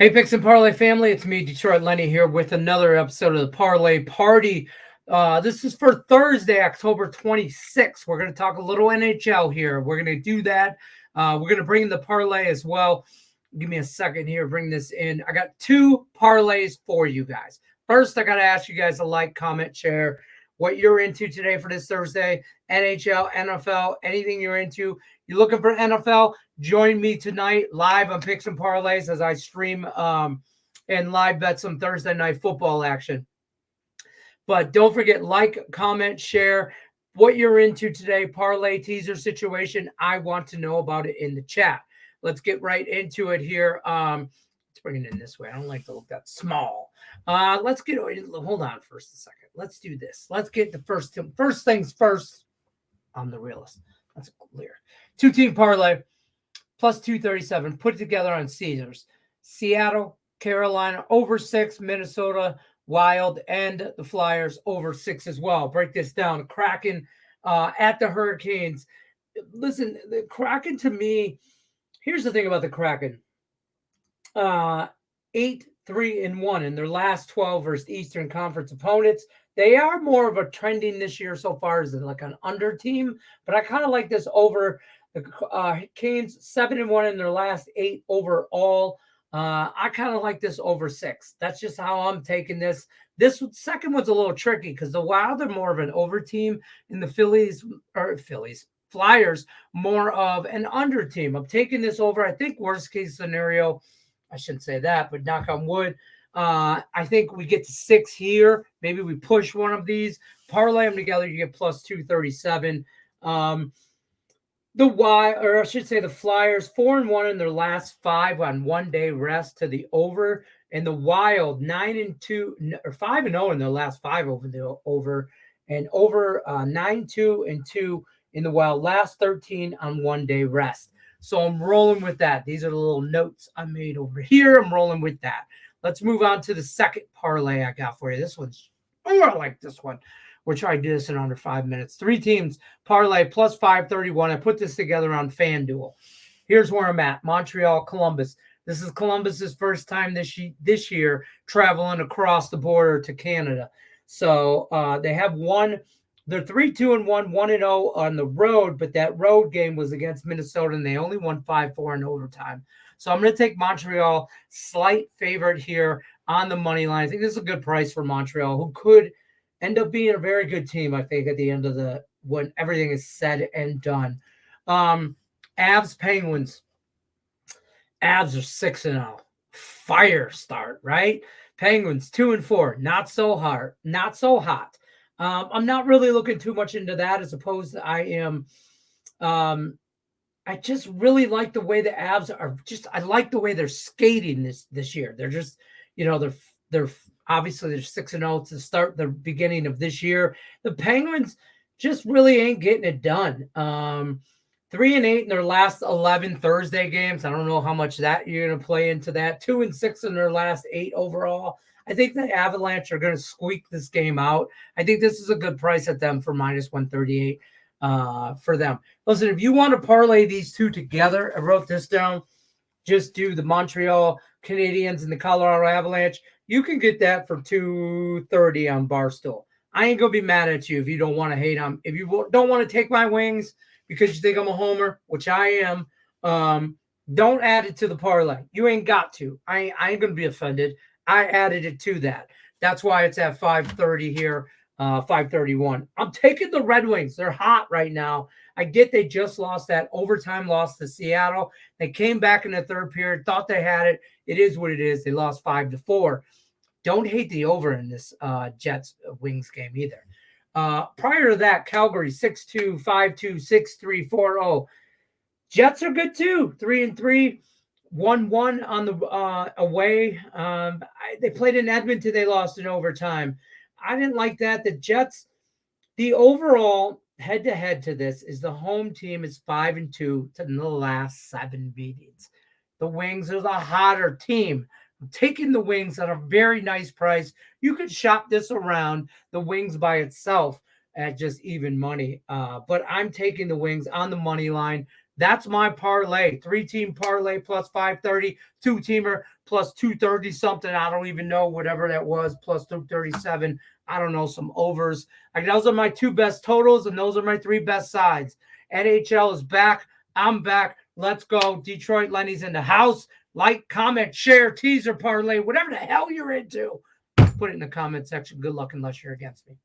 Hey, Picks and Parlay family, it's me, Detroit Lenny, here with another episode of the Parlay Party. This is for Thursday, October 26th. We're going to talk a little NHL here. We're going to do that. We're going to bring in the parlay as well. Give me a second here, bring this in. I got two parlays for you guys. First, I got to ask you guys to like, comment, share what you're into today for this Thursday. NHL, NFL, anything you're into. You're looking for NFL? Join me tonight live on Picks and Parlays as I stream and live bet some Thursday night football action. But don't forget, like, comment, share what you're into today. Parlay teaser situation. I want to know about it in the chat. Let's get right into it here. Let's bring it in this way. I don't like to look that small. Let's get, hold on first a second. Let's do this. Let's get the first things first. I'm the realist. That's clear. Two-team parlay. Plus 237, put together on Caesars. Seattle, Carolina, over 6. Minnesota, Wild, and the Flyers, over 6 as well. Break this down. Kraken at the Hurricanes. Listen, the Kraken to me, here's the thing about the Kraken. 8-3-1 in their last 12 versus Eastern Conference opponents. They are more of a trending this year so far as like an under team, but I kind of like this over. The Canes 7-1 in their last 8 overall. I kind of like this over 6. That's just how I'm taking this. This second one's a little tricky because the Wild are more of an over team, and the Flyers more of an under team. I'm taking this over. I think worst case scenario, I shouldn't say that, but knock on wood. I think we get to 6 here. Maybe we push one of these. Parlay them together, you get plus 237. The Flyers 4-1 in their last 5 on 1 day rest to the over, and the Wild 9-2 or 5-0 in their last 5 over the over, and over 9-2 in the Wild last 13 on 1 day rest. So I'm rolling with that. These are the little notes I made over here. I'm rolling with that. Let's move on to the second parlay I got for you. This one's I like this one. We're trying to do this in under 5 minutes. 3 teams, parlay plus 531. I put this together on FanDuel. Here's where I'm at. Montreal, Columbus. This is Columbus's first time this year traveling across the border to Canada. So they have won. They're 3-2-1, 1-0 on the road, but that road game was against Minnesota, and they only won 5-4 in overtime. So I'm going to take Montreal, slight favorite here on the money line. I think this is a good price for Montreal, who could end up being a very good team, I think, at the end of when everything is said and done. Avs, Penguins. Avs are 6-0. Fire start, right? Penguins 2-4. Not so hard. Not so hot. I'm not really looking too much into that, as opposed to I am. I just really like the way the Avs are. I like the way they're skating this year. They're just, they're obviously, they're 6-0 to start the beginning of this year. The Penguins just really ain't getting it done. 3-8 in their last 11 Thursday games. I don't know how much that you're going to play into that. 2-6 in their last 8 overall. I think the Avalanche are going to squeak this game out. I think this is a good price at them for minus 138 for them. Listen, if you want to parlay these two together, I wrote this down. Just do the Montreal Canadiens and the Colorado Avalanche. You can get that for $230 on Barstool. I ain't going to be mad at you if you don't want to hate on. If you don't want to take my wings because you think I'm a homer, which I am, don't add it to the parlay. You ain't got to. I ain't going to be offended. I added it to that. That's why it's at 530 here, 531. I'm taking the Red Wings. They're hot right now. I get they just lost that overtime loss to Seattle. They came back in the third period, thought they had it. It is what it is. They lost 5-4. Don't hate the over in this Jets Wings game either. Prior to that, Calgary 6-2, 5-2, 6-3, 4-0. Jets are good too. 3-3, 1-1 on the away. They played in Edmonton. They lost in overtime. I didn't like that. The Jets, the overall head-to-head to this is the home team is 5-2 in the last 7 meetings. The Wings are the hotter team. I'm taking the Wings at a very nice price. You could shop this around, the Wings by itself, at just even money. But I'm taking the Wings on the money line. That's my parlay. 3-team parlay plus 530, 2-teamer plus 230 something. I don't even know, whatever that was, plus 237. I don't know, some overs. Like, those are my 2 best totals, and those are my 3 best sides. NHL is back. I'm back. Let's go. Detroit Lenny's in the house. Like, comment, share, teaser parlay, whatever the hell you're into. Put it in the comment section. Good luck unless you're against me.